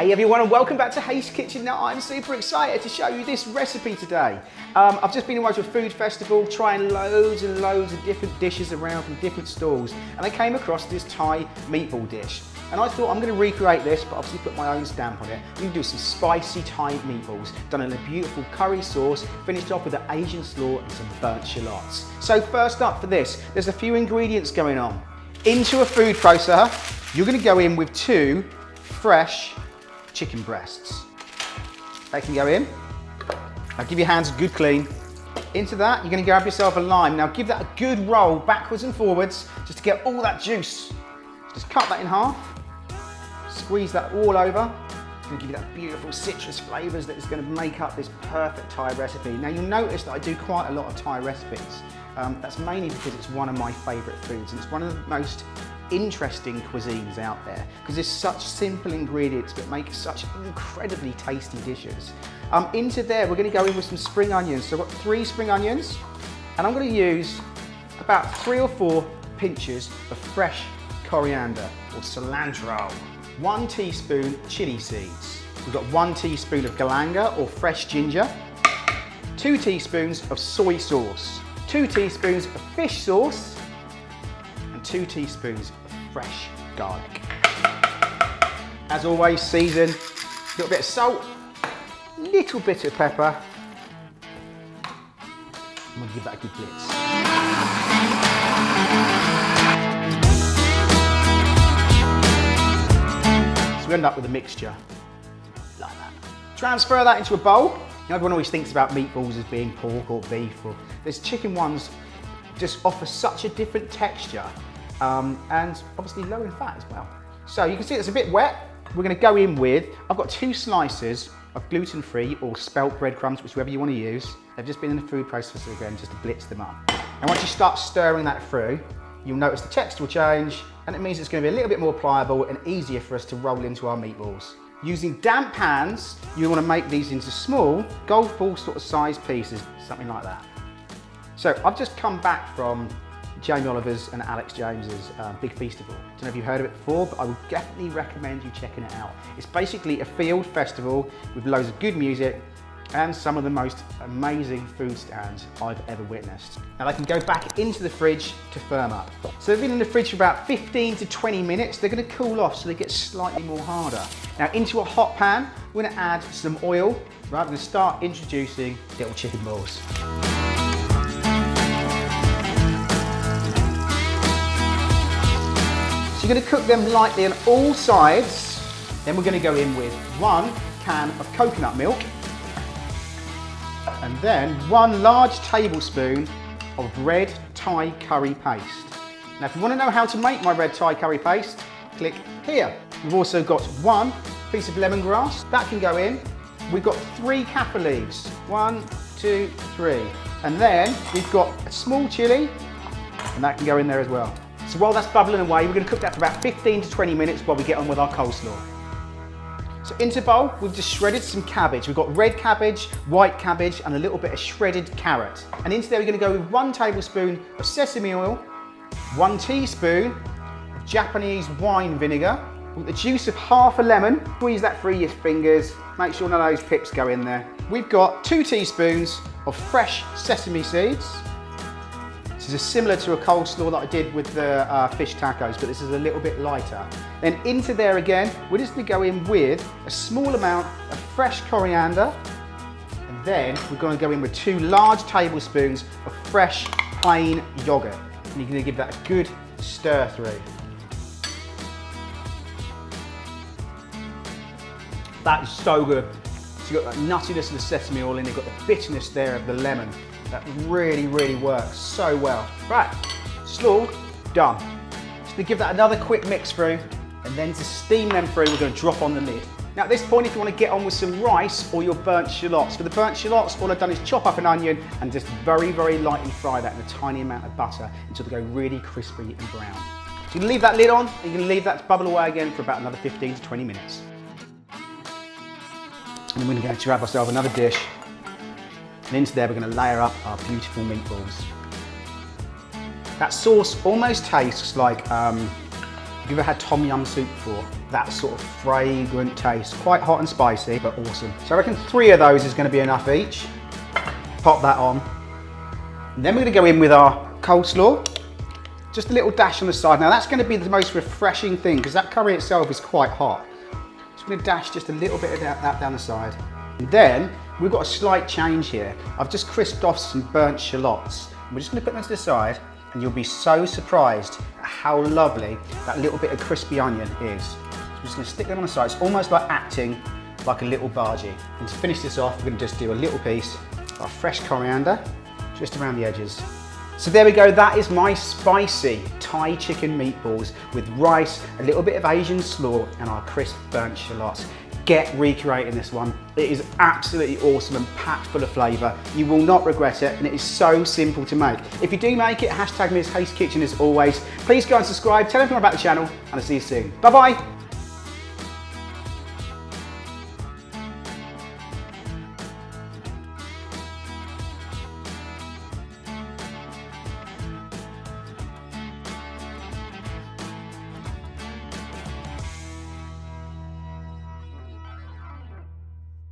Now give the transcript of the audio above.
Hey everyone, and welcome back to Hayes Kitchen. Now I'm super excited to show you this recipe today. I've just been away to a food festival trying loads and loads of different dishes around from different stalls, and I came across this Thai meatball dish. And I thought I'm going to recreate this, but obviously put my own stamp on it. I'm going to do some spicy Thai meatballs, done in a beautiful curry sauce, finished off with an Asian slaw and some burnt shallots. So first up for this, there's a few ingredients going on. Into a food processor, you're going to go in with 2 fresh chicken breasts. They can go in. Now give your hands a good clean. Into that, you're going to grab yourself a lime. Now give that a good roll backwards and forwards just to get all that juice. Just cut that in half. Squeeze that all over. It's going to give you that beautiful citrus flavours that is going to make up this perfect Thai recipe. Now you'll notice that I do quite a lot of Thai recipes. That's mainly because it's one of my favourite foods, and it's one of the most interesting cuisines out there because there's such simple ingredients but make such incredibly tasty dishes. Into there we're going to go in with some spring onions. So I've got 3 spring onions, and I'm going to use about 3 or 4 pinches of fresh coriander or cilantro, 1 teaspoon chili seeds. We've got 1 teaspoon of galanga or fresh ginger, 2 teaspoons of soy sauce, 2 teaspoons of fish sauce, and 2 teaspoons of fresh garlic. As always, season, a little bit of salt, little bit of pepper. I'm going to give that a good blitz. So we end up with a mixture like that. Transfer that into a bowl. You know, everyone always thinks about meatballs as being pork or beef, or there's chicken ones just offer such a different texture and obviously low in fat as well. So you can see it's a bit wet. We're going to go in with, I've got 2 slices of gluten-free or spelt breadcrumbs, whichever you want to use. They've just been in the food processor again just to blitz them up. And once you start stirring that through, you'll notice the texture will change, and it means it's going to be a little bit more pliable and easier for us to roll into our meatballs. Using damp pans, you want to make these into small golf ball sort of size pieces, something like that. So I've just come back from Jamie Oliver's and Alex James's Big Feastival. I don't know if you've heard of it before, but I would definitely recommend you checking it out. It's basically a field festival with loads of good music and some of the most amazing food stands I've ever witnessed. Now they can go back into the fridge to firm up. So they've been in the fridge for about 15 to 20 minutes. They're going to cool off so they get slightly more harder. Now into a hot pan, we're going to add some oil. Right, we're going to start introducing little chicken balls. So you're going to cook them lightly on all sides. Then we're going to go in with 1 can of coconut milk, and then 1 large tablespoon of red Thai curry paste. Now if you want to know how to make my red Thai curry paste, click here. We've also got 1 piece of lemongrass, that can go in. We've got 3 kaffir leaves, 1, 2, 3. And then we've got a small chilli, and that can go in there as well. So while that's bubbling away, we're going to cook that for about 15 to 20 minutes while we get on with our coleslaw. So into a bowl, we've just shredded some cabbage. We've got red cabbage, white cabbage, and a little bit of shredded carrot. And into there, we're going to go with 1 tablespoon of sesame oil, 1 teaspoon of Japanese wine vinegar, with the juice of half a lemon. Squeeze that through your fingers. Make sure none of those pips go in there. We've got 2 teaspoons of fresh sesame seeds. This is similar to a coleslaw that I did with the fish tacos, but this is a little bit lighter. Then into there again, we're just going to go in with a small amount of fresh coriander, and then we're going to go in with 2 large tablespoons of fresh plain yogurt. And you're going to give that a good stir through. That is so good. So you've got that nuttiness of the sesame oil in, you've got the bitterness there of the lemon. That really, really works so well. Right, slaw, done. Just to give that another quick mix through, and then to steam them through, we're going to drop on the lid. Now at this point, if you want to get on with some rice or your burnt shallots. For the burnt shallots, all I've done is chop up an onion and just very, very lightly fry that in a tiny amount of butter until they go really crispy and brown. So you can leave that lid on, and you can leave that to bubble away again for about another 15 to 20 minutes. And then we're going to grab ourselves another dish. And into there, we're going to layer up our beautiful meatballs. That sauce almost tastes like If you've ever had tom yum soup before, that sort of fragrant taste. Quite hot and spicy, but awesome. So I reckon 3 of those is going to be enough each. Pop that on. And then we're going to go in with our coleslaw. Just a little dash on the side. Now that's going to be the most refreshing thing because that curry itself is quite hot. So I'm going to dash just a little bit of that down the side. And then we've got a slight change here. I've just crisped off some burnt shallots. We're just going to put them to the side and you'll be so surprised at how lovely that little bit of crispy onion is. So we're just going to stick them on the side. It's almost like acting like a little bhaji. And to finish this off, we're going to just do a little piece of our fresh coriander just around the edges. So there we go, that is my spicy Thai chicken meatballs with rice, a little bit of Asian slaw and our crisp burnt shallots. Get recreating this one. It is absolutely awesome and packed full of flavour. You will not regret it and it is so simple to make. If you do make it, hashtag Ms Haste Kitchen as always. Please go and subscribe, tell everyone about the channel and I'll see you soon. Bye bye.